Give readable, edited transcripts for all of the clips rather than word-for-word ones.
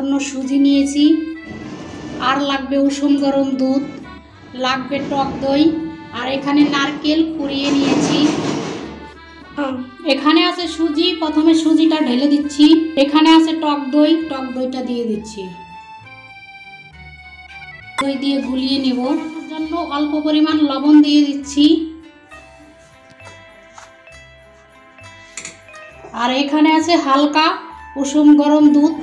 জন্য সুজি নিয়েছি, আর লাগবে উষুম গরম দুধ, লাগবে টক দই, আর এখানে নারকেল কুড়িয়ে নিয়েছি। এখানে আছে সুজি, প্রথমে সুজিটা ঢেলে দিচ্ছি। এখানে আছে টক দই, টক দইটা দিয়ে দিচ্ছি। দই দিয়ে গুলিয়ে নেব। এর জন্য অল্প পরিমাণ লবণ দিয়ে দিচ্ছি। আর এখানে আছে হালকা উষুম গরম দুধ।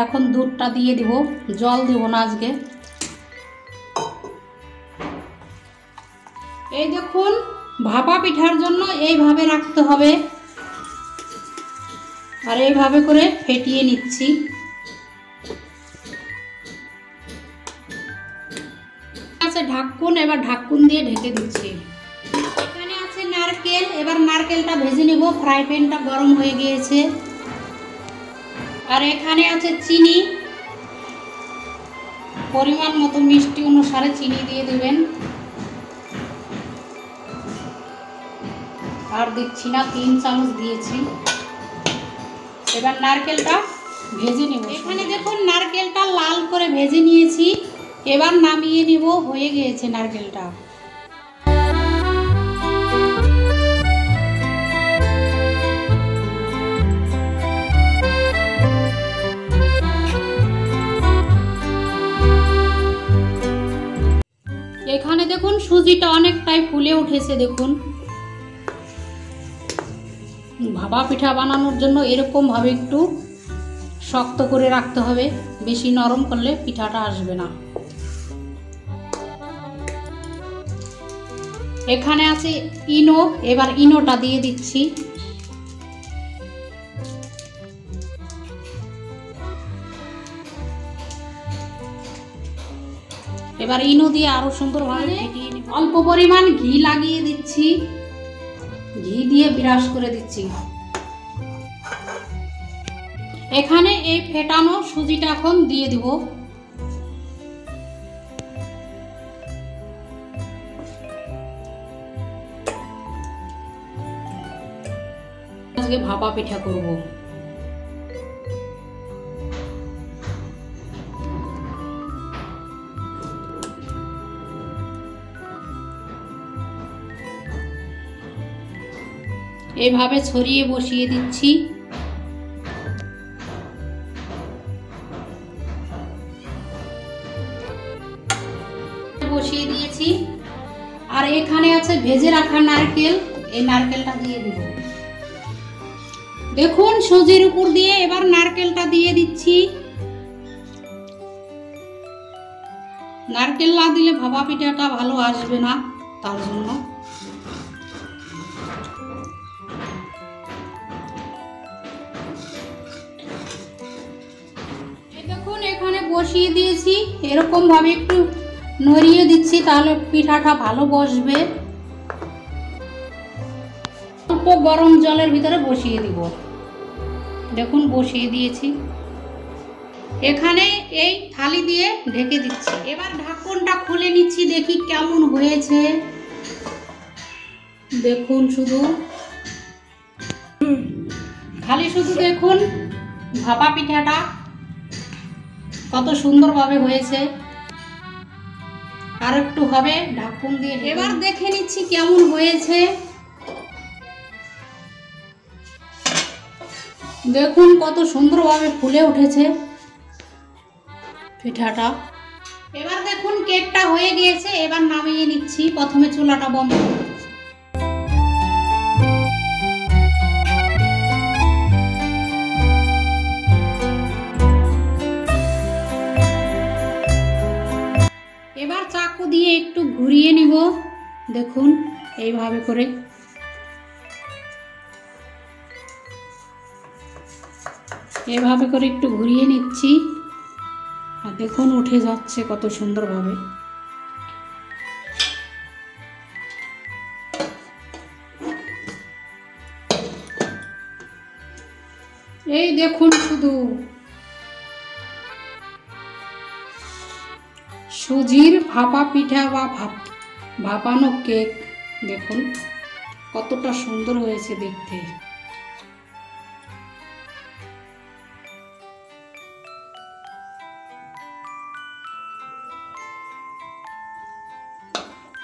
এখন দুধটা দিয়ে দিব, জল দেব না আজকে। এই দেখুন, ভাপা পিঠার জন্য এইভাবে রাখতে হবে, আর এইভাবে করে ফেটিয়ে নিচ্ছি। আছে ঢাকুন, এবার ঢাকুন দিয়ে ঢেকে দিচ্ছি। এখানে আছে নারকেল, এবার নারকেলটা ভেজে নেব। ফ্রাই প্যানটা গরম হয়ে গিয়েছে। আর এখানে আছে চিনি, পরিমাণ মতো মিষ্টি অনুসারে চিনি দিয়ে দেবেন। আর দিচ্ছি না, 3 চামচ দিয়েছি। এবার নারকেলটা ভেজে নেব। এখানে দেখুন নারকেলটা লাল করে ভেজে নিয়েছি। এবার নামিয়ে নেব, হয়ে গিয়েছে নারকেলটা। এখানে দেখুন সুজিটা অনেকটাই ফুলে উঠেছে। দেখুন, ভাপা পিঠা বানানোর জন্য এরকম ভাবে একটু শক্ত করে রাখতে হবে, বেশি নরম করলে পিঠাটা আসবে না। এখানে আছে ইনো, এবার ইনোটা দিয়ে দিচ্ছি। এবার ইনো দিয়ে আরো সুন্দরভাবে ফেটিয়ে নিব। অল্প পরিমাণ ঘি লাগিয়ে দিচ্ছি, ঘি দিয়ে বিরাস করে দিচ্ছি। এখানে এই ফেটানো সুজিটা এখন দিয়ে দিব। আজকে ভাপা পিঠা করব। এইভাবে ছড়িয়ে বসিয়ে দিচ্ছি। বসিয়ে দিয়েছি। আর এখানে আছে ভেজে রাখা নারকেল, এই নারকেলটা দিয়ে দিব। দেখুন সুজির উপর দিয়ে এবার নারকেলটা দিয়ে দিচ্ছি। নারকেল না দিলে ভাপা পিঠাটা ভালো আসবে না, তার জন্য। দেখুন এখানে বসিয়ে দিয়েছি, এরকম ভাবে একটু নড়িয়ে দিচ্ছি, তাহলে পিঠাটা ভালো বসবে। অল্প গরম জলের ভিতরে বসিয়ে দিব। দেখুন বসিয়ে দিয়েছি। এখানে এই থালি দিয়ে ঢেকে দিচ্ছি। এবার ঢাকনটা খুলে নিচ্ছি, দেখি কেমন হয়েছে। দেখুন শুধু, খালি শুধু দেখুন ভাপা পিঠাটা কত সুন্দরভাবে হয়েছে। আর একটু হবে, ঢাকুন দিয়ে এবার দেখে নিচ্ছি কেমন হয়েছে। দেখুন কত সুন্দরভাবে ফুলে উঠেছে পিঠাটা। এবার দেখুন কেকটা হয়ে গিয়েছে। এবার নামিয়ে নিচ্ছি। প্রথমে চুলাটা বন্ধ করে দিচ্ছি। এবার চাকু দিয়ে একটু ঘুরিয়ে নিব। দেখুন এইভাবে করে। এভাবে করে একটু ঘুরিয়ে নিচ্ছি। আর দেখুন উঠে যাচ্ছে কত সুন্দরভাবে। এই দেখুন শুধু সুজির ভাপা পিঠা বা ভাপানো কেক। দেখুন কতটা সুন্দর হয়েছে দেখতে।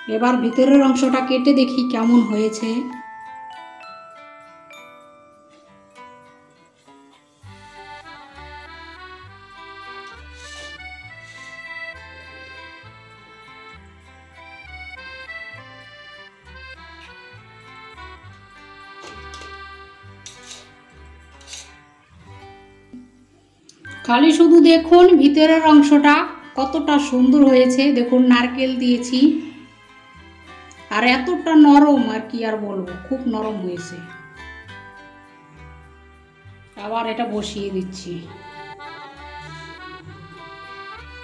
এবার ভিতরের অংশটা কেটে দেখি কেমন হয়েছে। খালি শুধু দেখুন ভিতরের অংশটা কতটা সুন্দর হয়েছে। দেখুন নারকেল দিয়েছি, আর এতটা নরম, আর কি আর বলবো, খুব নরম হয়েছে। আবার এটা বসিয়ে দিচ্ছি।